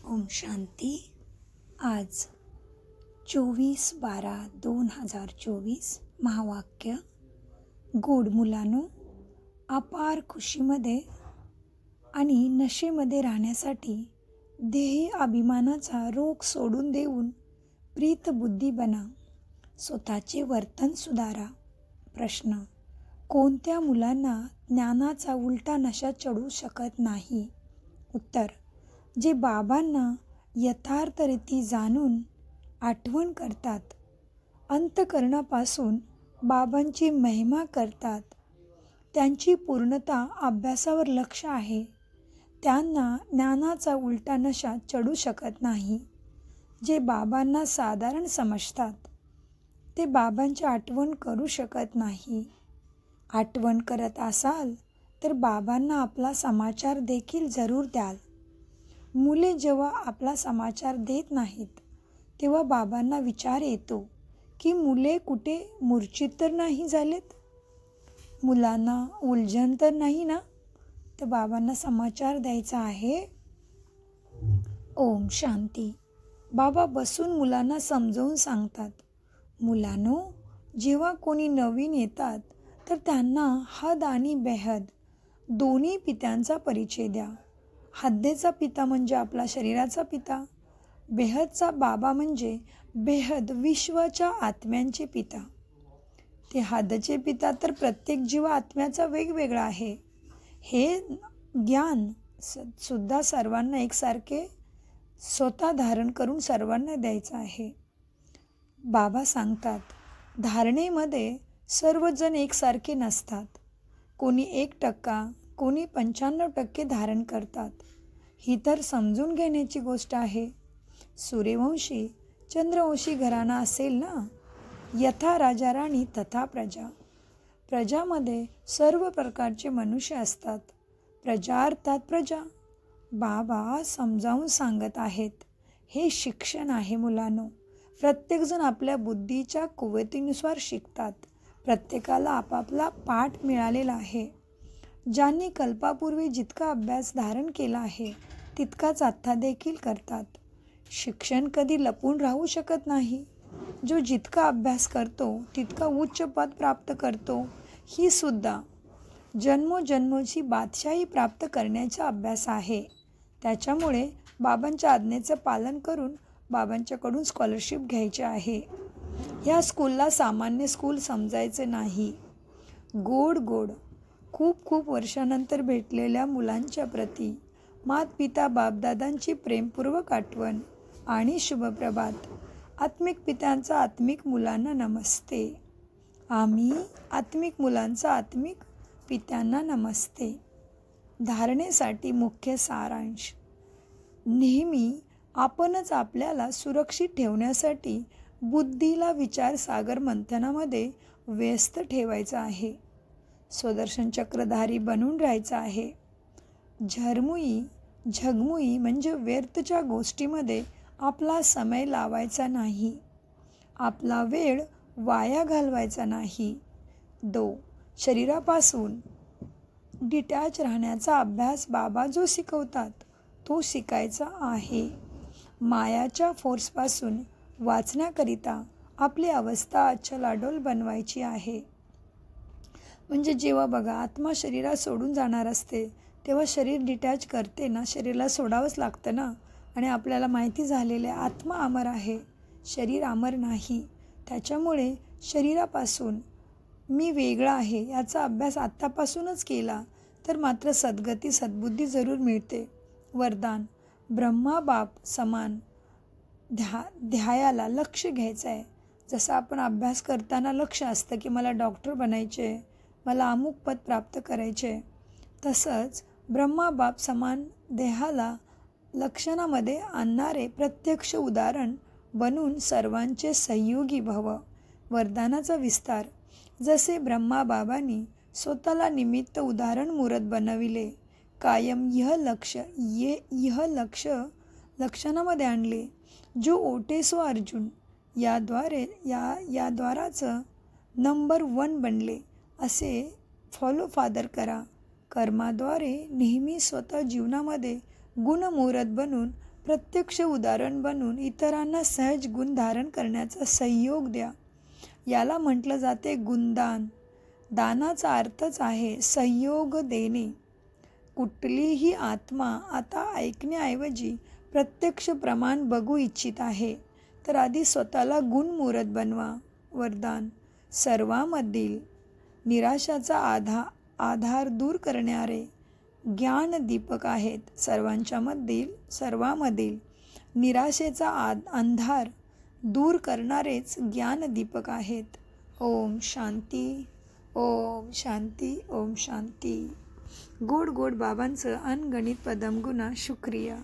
ओम शांती। आज 24/12/2024 महावाक्य। गोड मुलांनो, अपार खुशीमध्ये आणि नशेमध्ये राहण्यासाठी देही अभिमानाचा रोग सोडून देऊन प्रीत बुद्धी बना, स्वतःचे वर्तन सुधारा। प्रश्न: कोणत्या मुलांना ज्ञानाचा उलटा नशा चढू शकत नाही? उत्तर: जे बाबांना यथार्थरीती जाणून आठवण करतात, अंतःकरणापासून बाबांची महिमा करतात, त्यांची पूर्णता अभ्यासावर लक्ष आहे, त्यांना ज्ञानाचा उलटा नशा चढू शकत नाही। जे बाबांना साधारण समजतात ते बाबांची आठवण करू शकत नाही। आठवण करत असाल तर बाबांना आपला समाचार देखील जरूर द्याल। मुले जेव्हा आपला समाचार देत नाहीत तेव्हा बाबांना विचार येतो की मुले कुठे मूर्छित तर नाही झालेत, मुलांना उलझन तर नाही ना? तर बाबांना समाचार द्यायचा आहे। ओम शांती। बाबा बसून मुलांना समजावून सांगतात, मुलांनो, जेव्हा कोणी नवीन येतात तर त्यांना हद आणि बेहद दोन्ही पित्यांचा परिचय द्या। हद्देचा पिता म्हणजे आपला शरीराचा पिता, बेहदचा बाबा म्हणजे बेहद विश्वाच्या आत्म्यांचे पिता। ते हद्दचे पिता तर प्रत्येक जीव आत्म्याचा वेगवेगळा आहे। हे ज्ञान सुद्धा सर्वांना एकसारखे स्वतः धारण करून सर्वांना द्यायचं आहे। बाबा सांगतात, धारणेमध्ये सर्वजण एकसारखे नसतात। कोणी 1%, कोणी 95% धारण करतात। ही तर समजून घेण्याची गोष्ट आहे। सूर्यवंशी चंद्रवंशी घराणा असेल ना, यथा राजा राणी तथा प्रजा। प्रजामध्ये सर्व प्रकारचे मनुष्य असतात। प्रजा अर्थात प्रजा। बाबा समजावून सांगत आहेत, हे शिक्षण आहे मुलांनो। प्रत्येकजण आपल्या बुद्धीच्या कुवतीनुसार शिकतात। प्रत्येकाला आपापला पाठ मिळालेला आहे। ज्यांनी कल्पापूर्वी जितका अभ्यास धारण केला आहे तितकाच आत्ता देखील करतात। शिक्षण कधी लपून राहू शकत नाही। जो जितका अभ्यास करतो तितका उच्च पद प्राप्त करतो। ही सुद्धा जन्मोजन्मोची बादशाही प्राप्त करण्याचा अभ्यास आहे। त्याच्यामुळे बाबांच्या आज्ञेचं पालन करून बाबांच्याकडून स्कॉलरशिप घ्यायची आहे। या स्कूलला सामान्य स्कूल समजायचे नाही। गोड गोड खूप खूप वर्षानंतर भेटलेल्या मुलांच्या प्रती मातपिता बापदादांची प्रेमपूर्वक आठवण आणि शुभप्रभात। आत्मिक पित्यांचा आत्मिक मुलांना नमस्ते। आम्ही आत्मिक मुलांचा आत्मिक पित्यांना नमस्ते। धारणेसाठी मुख्य सारांश: नेहमी आपणच आपल्याला सुरक्षित ठेवण्यासाठी बुद्धीला विचारसागर मंथनामध्ये व्यस्त ठेवायचं आहे। स्वदर्शन चक्रधारी बनून राहायचं आहे। झगमुई म्हणजे व्यर्थच्या गोष्टीमध्ये आपला समय लावायचा नाही। आपला वेळ वाया घालवायचा नाही। 2. शरीरापासून डिटॅच राहण्याचा अभ्यास बाबा जो शिकवतात तो शिकायचा आहे। मायाच्या फोर्सपासून वाचण्याकरिता आपली अवस्था अचलाडोल बनवायची आहे। म्हणजे जेव्हा बघा आत्मा शरीरात सोडून जाणार असते तेव्हा शरीर डिटॅच करते ना, शरीराला सोडावंच लागतं ना। आणि आपल्याला माहिती झालेलं आहे आत्मा अमर आहे, शरीर अमर नाही। त्याच्यामुळे शरीरापासून मी वेगळा आहे याचा अभ्यास आत्तापासूनच केला तर मात्र सद्गती सद्बुद्धी जरूर मिळते। वरदान: ब्रह्मा बाप समान ध्यायाला लक्ष घ्यायचं आहे। जसं आपण अभ्यास करताना लक्ष असतं की मला डॉक्टर बनायचे, मला अमुक पद प्राप्त करायचे, तसंच ब्रह्मा बाप समान देहाला लक्षणामध्ये आणणारे प्रत्यक्ष उदाहरण बनून सर्वांचे सहयोगी भव। वरदानाचा विस्तार: जसे ब्रह्मा बाबांनी स्वतःला निमित्त उदाहरण मूर्त बनविले, कायम यह लक्ष लक्षणामध्ये आणले। जो ओटे सो अर्जुन याद्वाराचं नंबर 1 बनले असे फॉलो फादर करा। कर्माद्वारे नेहमी स्वतः जीवनामध्ये गुणमुहूर्त बनून प्रत्यक्ष उदाहरण बनून इतरांना सहज गुण धारण करण्याचा संयोग द्या. याला म्हटलं जाते गुणदान. दानाचा अर्थच आहे संयोग देणे. कुठलीही आत्मा आता ऐकण्याऐवजी प्रत्यक्ष प्रमाण बघू इच्छित आहे तर आधी स्वतःला गुणमुरत बनवा. वरदान. सर्वांमधील निराशाचा आधार दूर करणारे ज्ञान दीपक आहेत. सर्वांमधील निराशेचा अंधार दूर करणारेच ज्ञान दीपक आहेत. ओम शांती. ओम शांती. ओम शांती. गोड गोड बाबांचं अनगणित पदमगुणा शुक्रिया.